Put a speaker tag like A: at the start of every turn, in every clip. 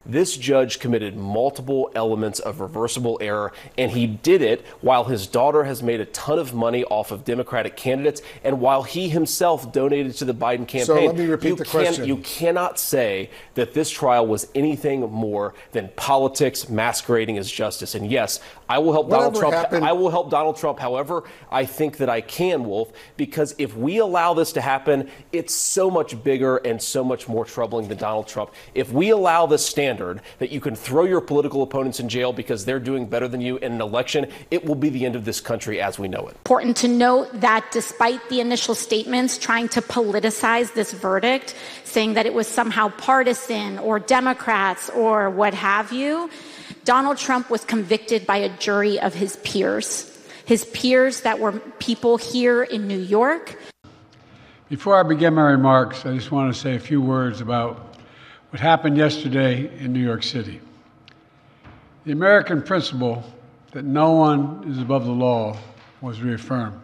A: This judge committed multiple elements of reversible error, and he did it while his daughter has made a ton of money off of Democratic candidates and while he himself donated to the Biden campaign.
B: So let me repeat the question.
A: You cannot say that this trial was anything more than politics masquerading as justice. And yes, I will help Donald Trump. I will help Donald Trump. However, I think that I can, Wolf, because if we allow this to happen, it's so much bigger and so much more troubling than Donald Trump. If we allow this standard that you can throw your political opponents in jail because they're doing better than you in an election, it will be the end of this country as we know it.
C: Important to note that despite the initial statements trying to politicize this verdict, saying that it was somehow partisan or Democrats or what have you, Donald Trump was convicted by a jury of his peers that were people here in New York.
D: Before I begin my remarks, I just want to say a few words about what happened yesterday in New York City. The American principle that no one is above the law was reaffirmed.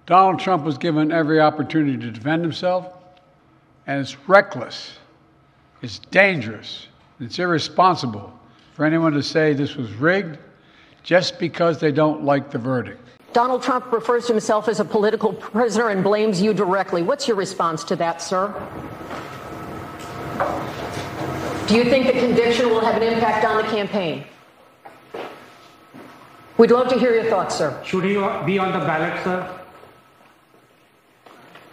D: Donald Trump was given every opportunity to defend himself, and it's reckless, it's dangerous, it's irresponsible for anyone to say this was rigged just because they don't like the verdict.
E: Donald Trump refers to himself as a political prisoner and blames you directly. What's your response to that, sir? Do you think the conviction will have an impact on the campaign? We'd love to hear your thoughts, sir.
F: Should he be on the ballot, sir?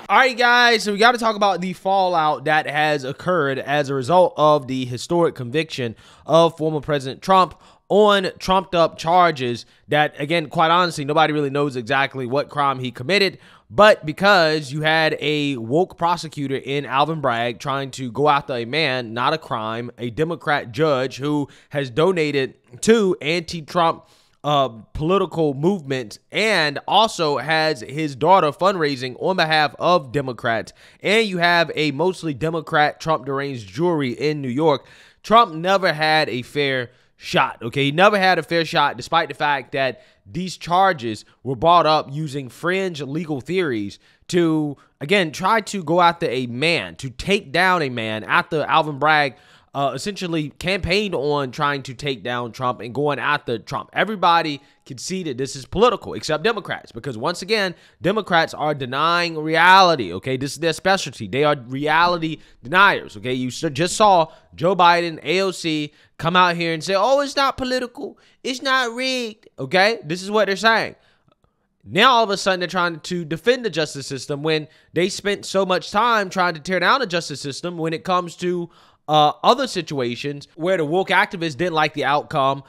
G: All right, guys, so we got to talk about the fallout that has occurred as a result of the historic conviction of former President Trump on trumped-up charges that, again, quite honestly, nobody really knows exactly what crime he committed. But because you had a woke prosecutor in Alvin Bragg trying to go after a man, not a crime, a Democrat judge who has donated to anti-Trump political movements and also has his daughter fundraising on behalf of Democrats, and you have a mostly Democrat Trump deranged jury in New York, Trump never had a fair shot. Okay, he never had a fair shot, despite the fact that these charges were brought up using fringe legal theories to, again, try to go after a man, to take down a man after Alvin Bragg essentially campaigned on trying to take down Trump and going after Trump. Everybody conceded this is political except Democrats, because once again, Democrats are denying reality. Okay, this is their specialty. They are reality deniers. Okay, you just saw Joe Biden, AOC, come out here and say, oh, it's not political, it's not rigged. Okay, this is what they're saying. Now, all of a sudden, they're trying to defend the justice system when they spent so much time trying to tear down the justice system when it comes to other situations where the woke activists didn't like the outcome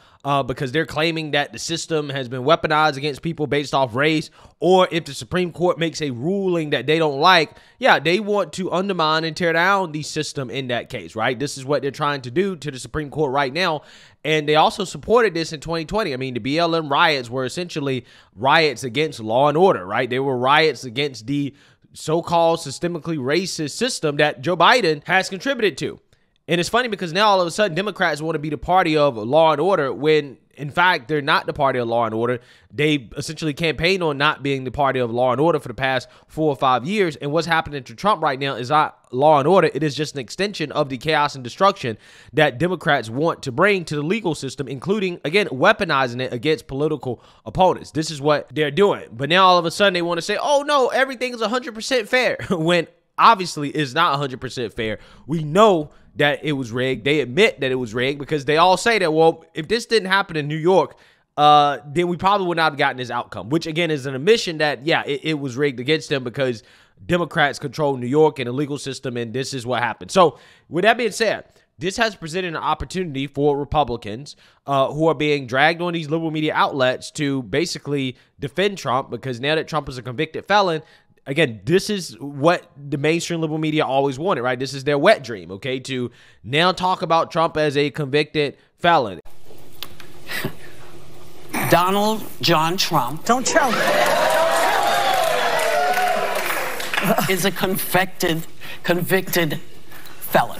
G: because they're claiming that the system has been weaponized against people based off race, or if the Supreme Court makes a ruling that they don't like, yeah, they want to undermine and tear down the system in that case, right? This is what they're trying to do to the Supreme Court right now. And they also supported this in 2020. I mean, the BLM riots were essentially riots against law and order, right? They were riots against the so-called systemically racist system that Joe Biden has contributed to. And it's funny because now all of a sudden Democrats want to be the party of law and order when, in fact, they're not the party of law and order. They essentially campaigned on not being the party of law and order for the past 4 or 5 years. And what's happening to Trump right now is not law and order. It is just an extension of the chaos and destruction that Democrats want to bring to the legal system, including, again, weaponizing it against political opponents. This is what they're doing. But now all of a sudden they want to say, oh, no, everything's 100% fair, when obviously it's not 100% fair. We know that it was rigged. They admit that it was rigged because they all say that, well, if this didn't happen in New York, then we probably would not have gotten this outcome, which again is an admission that, yeah, it was rigged against them because Democrats control New York and the legal system, and this is what happened. So with that being said, this has presented an opportunity for Republicans who are being dragged on these liberal media outlets to basically defend Trump, because now that Trump is a convicted felon, again, this is what the mainstream liberal media always wanted, right? This is their wet dream, okay, to now talk about Trump as a convicted felon.
H: Donald John Trump.
E: Don't choke.
H: Is a convicted felon.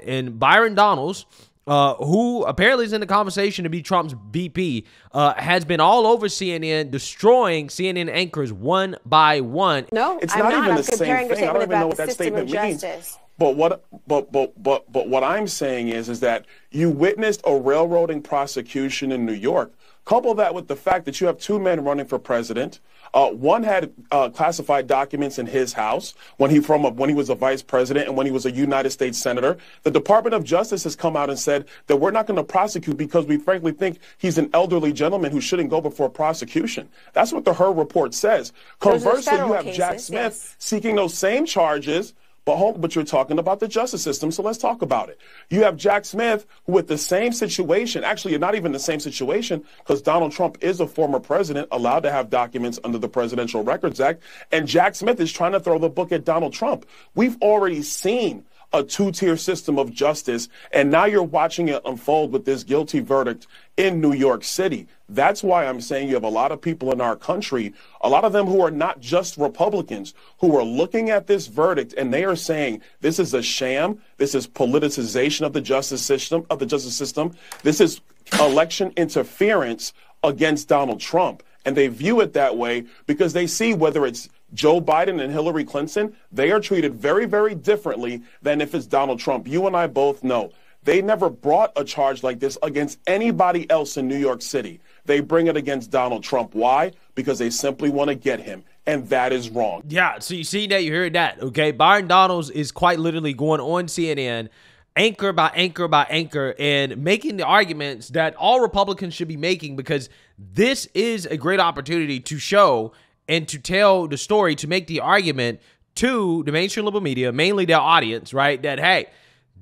G: And Byron Donalds who apparently is in the conversation to be Trump's VP, has been all over CNN, destroying CNN anchors one by one.
B: No,
I: it's
B: I'm
I: not even
B: I'm
I: the same thing. I don't even know what that statement means. But what I'm saying is that you witnessed a railroading prosecution in New York. Couple that with the fact that you have two men running for president. One had classified documents in his house when he was a vice president and when he was a United States senator. The Department of Justice has come out and said that we're not going to prosecute because we frankly think he's an elderly gentleman who shouldn't go before prosecution. That's what the Her report says. Conversely, you have Jack Smith seeking those same charges. But you're talking about the justice system, so let's talk about it. You have Jack Smith who, with the same situation, actually not even the same situation, because Donald Trump is a former president allowed to have documents under the Presidential Records Act, and Jack Smith is trying to throw the book at Donald Trump. We've already seen a two-tier system of justice, and now you're watching it unfold with this guilty verdict in New York City. That's why I'm saying you have a lot of people in our country, a lot of them who are not just Republicans, who are looking at this verdict and they are saying this is a sham, this is politicization of the justice system, this is election interference against Donald Trump. And they view it that way because they see whether it's Joe Biden and Hillary Clinton, they are treated very, very differently than if it's Donald Trump. You and I both know they never brought a charge like this against anybody else in New York City. They bring it against Donald Trump. Why? Because they simply want to get him. And that is wrong.
G: Yeah, so you see that, you heard that, okay? Byron Donalds is quite literally going on CNN, anchor by anchor by anchor, and making the arguments that all Republicans should be making, because this is a great opportunity to show and to tell the story, to make the argument to the mainstream liberal media, mainly their audience, right, that, hey,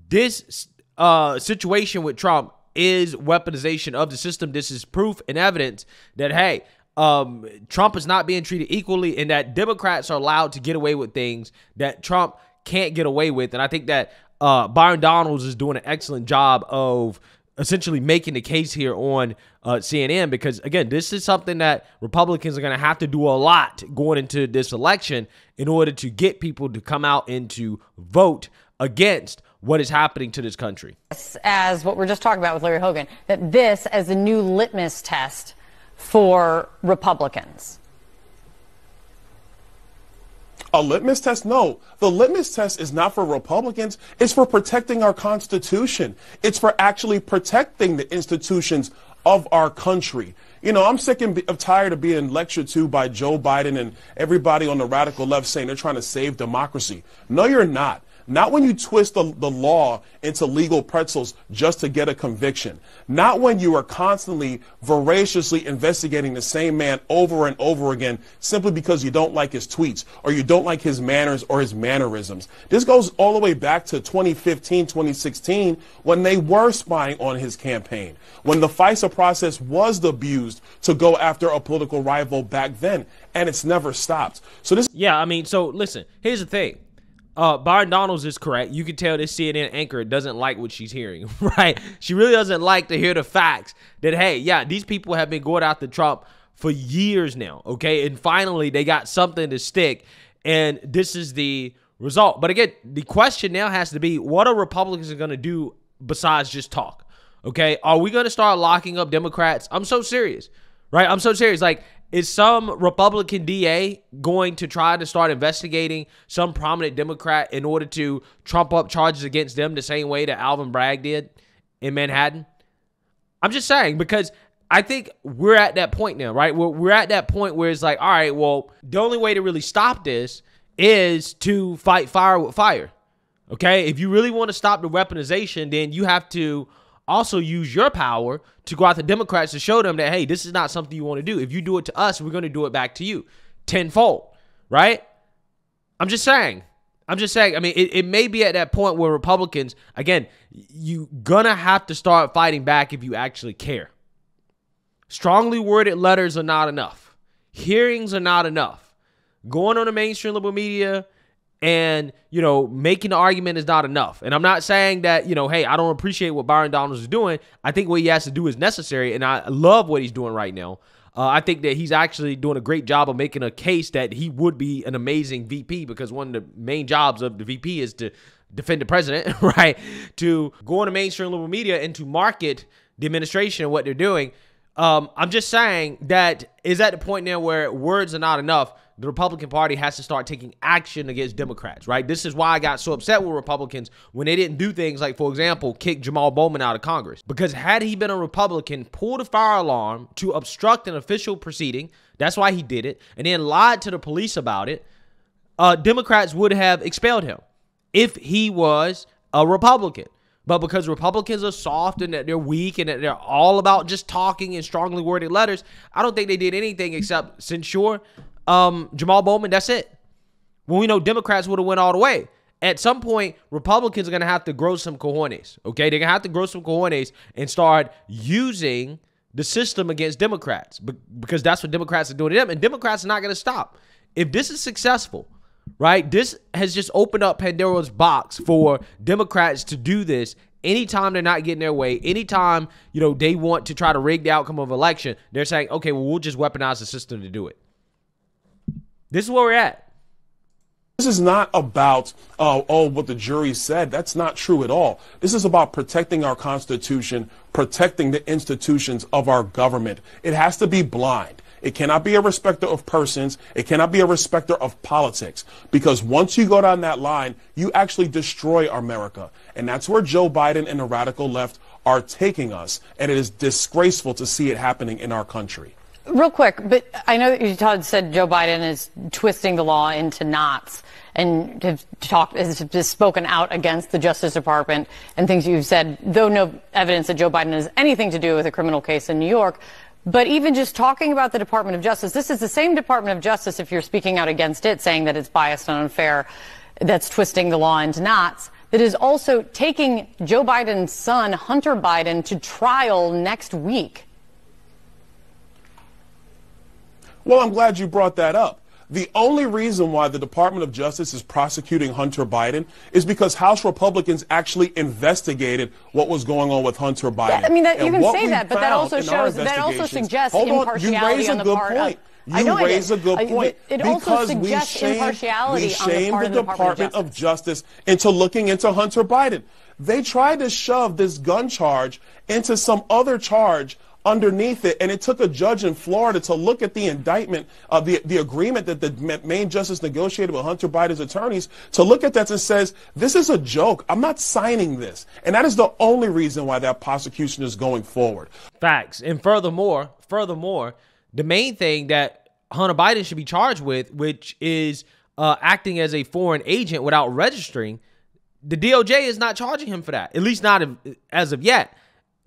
G: this situation with Trump is weaponization of the system. This is proof and evidence that, hey, Trump is not being treated equally, and that Democrats are allowed to get away with things that Trump can't get away with. And I think that Byron Donalds is doing an excellent job of essentially making the case here on CNN, because, again, this is something that Republicans are going to have to do a lot going into this election in order to get people to come out and to vote against what is happening to this country.
J: As what we're just talking about with Larry Hogan, that this as a new litmus test for Republicans.
I: A litmus test? No. The litmus test is not for Republicans. It's for protecting our Constitution. It's for actually protecting the institutions of our country. You know, I'm sick and tired of being lectured to by Joe Biden and everybody on the radical left saying they're trying to save democracy. No, you're not. Not when you twist the law into legal pretzels just to get a conviction. Not when you are constantly voraciously investigating the same man over and over again simply because you don't like his tweets or you don't like his manners or his mannerisms. This goes all the way back to 2015, 2016 when they were spying on his campaign, when the FISA process was abused to go after a political rival back then, and it's never stopped. So this.
G: Yeah, I mean, so listen, here's the thing. Byron Donalds is correct. You can tell this CNN anchor doesn't like what she's hearing, right? She really doesn't like to hear the facts that, hey, yeah, these people have been going after Trump for years now, okay? And finally, they got something to stick, and this is the result. But again, the question now has to be, what are Republicans going to do besides just talk, okay? Are we going to start locking up Democrats? I'm so serious, right? I'm so serious. Like, is some Republican DA going to try to start investigating some prominent Democrat in order to trump up charges against them the same way that Alvin Bragg did in Manhattan? I'm just saying, because I think we're at that point now, right? We're at that point where it's like, all right, well, the only way to really stop this is to fight fire with fire, okay? If you really want to stop the weaponization, then you have to also use your power to go out to Democrats to show them that, hey, this is not something you want to do. If you do it to us, we're going to do it back to you tenfold, right? I'm just saying. I mean, it may be at that point where Republicans, again, you gonna have to start fighting back if you actually care. Strongly worded letters are not enough. Hearings are not enough. Going on the mainstream liberal media and, you know, making the argument is not enough. And I'm not saying that, you know, hey, I don't appreciate what Byron Donalds is doing. I think what he has to do is necessary, and I love what he's doing right now. I think that he's actually doing a great job of making a case that he would be an amazing VP, because one of the main jobs of the VP is to defend the president, right? To go on the mainstream liberal media and to market the administration and what they're doing. I'm just saying that is at the point now where words are not enough. The Republican Party has to start taking action against Democrats, right? This is why I got so upset with Republicans when they didn't do things like, for example, kick Jamal Bowman out of Congress. Because had he been a Republican, pulled a fire alarm to obstruct an official proceeding, that's why he did it, and then lied to the police about it, Democrats would have expelled him if he was a Republican. But because Republicans are soft and that they're weak and that they're all about just talking in strongly worded letters, I don't think they did anything except censure Jamal Bowman. That's it. When we know Democrats would have went all the way. At some point, Republicans are going to have to grow some cojones, okay? They're going to have to grow some cojones and start using the system against Democrats, because that's what Democrats are doing to them, and Democrats are not going to stop. If this is successful, right, this has just opened up Pandora's box for Democrats to do this anytime they're not getting their way, anytime, you know, they want to try to rig the outcome of an election. They're saying, okay, well, we'll just weaponize the system to do it. This is where we're at.
I: This is not about, what the jury said. That's not true at all. This is about protecting our Constitution, protecting the institutions of our government. It has to be blind. It cannot be a respecter of persons. It cannot be a respecter of politics, because once you go down that line, you actually destroy America. And that's where Joe Biden and the radical left are taking us. And it is disgraceful to see it happening in our country.
J: Real quick, but I know that you said Joe Biden is twisting the law into knots and has spoken out against the Justice Department and things you've said, though no evidence that Joe Biden has anything to do with a criminal case in New York. But even just talking about the Department of Justice, this is the same Department of Justice, if you're speaking out against it, saying that it's biased and unfair, that's twisting the law into knots, that is also taking Joe Biden's son, Hunter Biden, to trial next week.
I: Well, I'm glad you brought that up. The only reason why the Department of Justice is prosecuting Hunter Biden is because House Republicans actually investigated what was going on with Hunter Biden.
J: Yeah, I mean, you can say that, but that also suggests impartiality on the part of...
I: You raise a good point.
J: It also suggests impartiality on the part of the
I: Department of Justice into looking into Hunter Biden. They tried to shove this gun charge into some other charge underneath it, and it took a judge in Florida to look at the indictment, the agreement that the main justice negotiated with Hunter Biden's attorneys, to look at that and says, this is a joke. I'm not signing this. And that is the only reason why that prosecution is going forward.
G: Facts. And furthermore, the main thing that Hunter Biden should be charged with, which is acting as a foreign agent without registering, the DOJ is not charging him for that, at least not as of yet.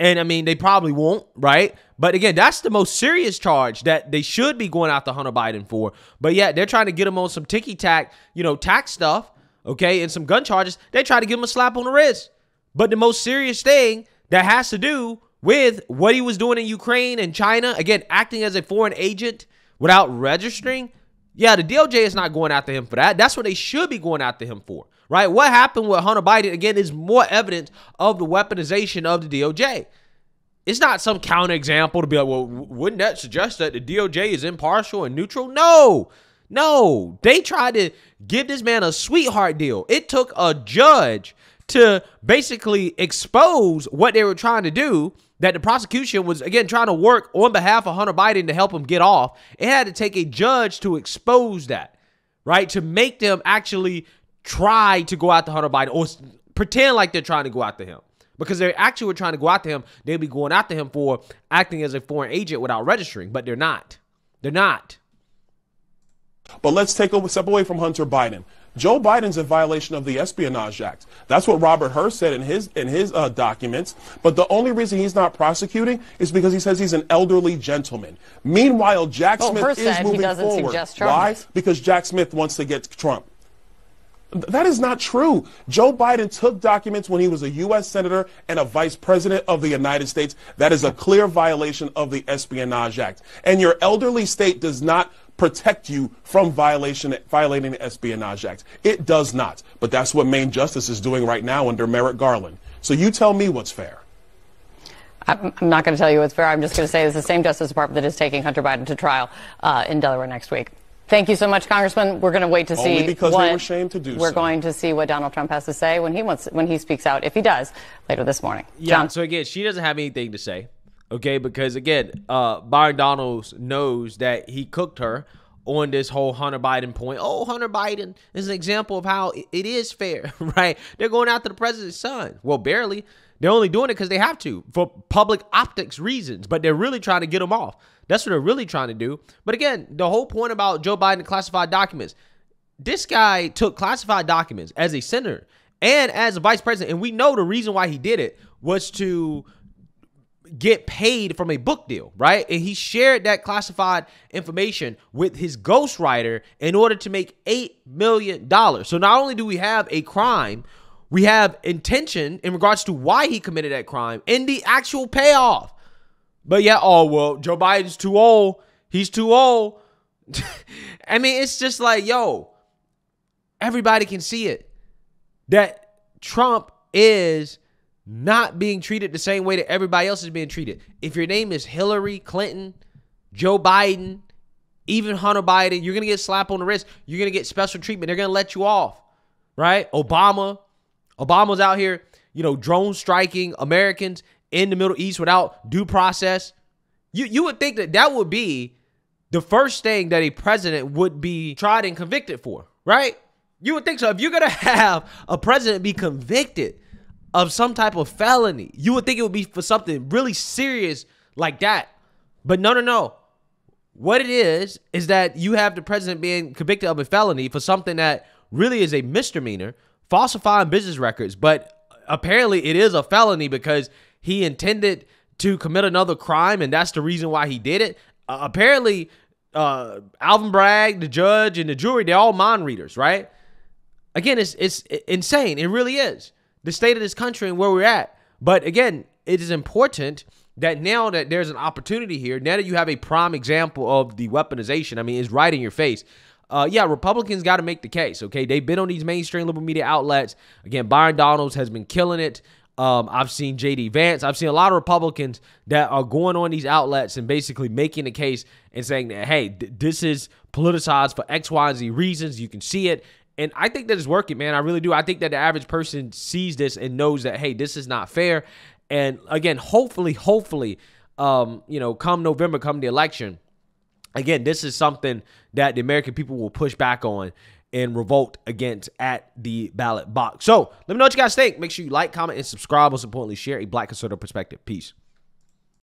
G: And, I mean, they probably won't, right? But, again, that's the most serious charge that they should be going after Hunter Biden for. But, yeah, they're trying to get him on some ticky-tack, tax stuff, okay, and some gun charges. They try to give him a slap on the wrist. But the most serious thing that has to do with what he was doing in Ukraine and China, again, acting as a foreign agent without registering, yeah, the DOJ is not going after him for that. That's what they should be going after him for. Right? What happened with Hunter Biden, again, is more evidence of the weaponization of the DOJ. It's not some counterexample to be like, well, wouldn't that suggest that the DOJ is impartial and neutral? No. They tried to give this man a sweetheart deal. It took a judge to basically expose what they were trying to do, that the prosecution was, again, trying to work on behalf of Hunter Biden to help him get off. It had to take a judge to expose that, right? To make them actually try to go after Hunter Biden or pretend like they're trying to go after him. Because they actually were trying to go after him, they'd be going after him for acting as a foreign agent without registering, but they're not. They're not.
I: But let's take a step away from Hunter Biden. Joe Biden's in violation of the Espionage Act. That's what Robert Hur said in his documents. But the only reason he's not prosecuting is because he says he's an elderly gentleman. Meanwhile, Jack Smith is moving forward. Why? Because Jack Smith wants to get Trump. That is not true. Joe Biden took documents when he was a U.S. Senator and a Vice President of the United States. That is a clear violation of the Espionage Act. And your elderly state does not protect you from violating the Espionage Act. It does not. But that's what Main Justice is doing right now under Merrick Garland. So you tell me what's fair.
J: I'm not going to tell you what's fair. I'm just going to say it's the same Justice Department that is taking Hunter Biden to trial in Delaware next week. Thank you so much, Congressman. We're going to wait to see
I: because they were ashamed to do
J: we're going to see what Donald Trump has to say when he speaks out, if he does, later this morning.
G: Yeah.
J: John?
G: So again, she doesn't have anything to say, okay? Because again, Byron Donalds knows that he cooked her on this whole Hunter Biden point. Oh, Hunter Biden is an example of how it is fair, right? They're going after the president's son. Well, barely. They're only doing it because they have to for public optics reasons, but they're really trying to get him off. That's what they're really trying to do. But again, the whole point about Joe Biden and classified documents, this guy took classified documents as a senator and as a vice president. And we know the reason why he did it was to get paid from a book deal, right? And he shared that classified information with his ghostwriter in order to make $8 million. So not only do we have a crime, we have intention in regards to why he committed that crime and the actual payoff. But yeah, oh, well, Joe Biden's too old. He's too old. I mean, it's just like, yo, everybody can see it. That Trump is not being treated the same way that everybody else is being treated. If your name is Hillary Clinton, Joe Biden, even Hunter Biden, you're going to get slapped on the wrist. You're going to get special treatment. They're going to let you off, right? Obama's out here, drone striking Americans in the Middle East without due process. You would think that would be the first thing that a president would be tried and convicted for, right? You would think so. If you're going to have a president be convicted of some type of felony, you would think it would be for something really serious like that. But no. What it is that you have the president being convicted of a felony for something that really is a misdemeanor, falsifying business records. But apparently it is a felony because he intended to commit another crime, and that's the reason why he did it. Apparently, Alvin Bragg, the judge, and the jury, they're all mind readers, right? Again, it's insane. It really is. The state of this country and where we're at. But again, it is important that now that there's an opportunity here, now that you have a prime example of the weaponization, I mean, it's right in your face. Republicans got to make the case, okay? They've been on these mainstream liberal media outlets. Again, Byron Donalds has been killing it. I've seen J.D. Vance. I've seen a lot of Republicans that are going on these outlets and basically making a case and saying that, hey, this is politicized for X, Y, and Z reasons. You can see it. And I think that it's working, man. I really do. I think that the average person sees this and knows that, hey, this is not fair. And again, hopefully, come November, come the election, again, this is something that the American people will push back on and revolt against at the ballot box. So let me know what you guys think. Make sure you like, comment, and subscribe. Most importantly, share a Black conservative perspective. Peace.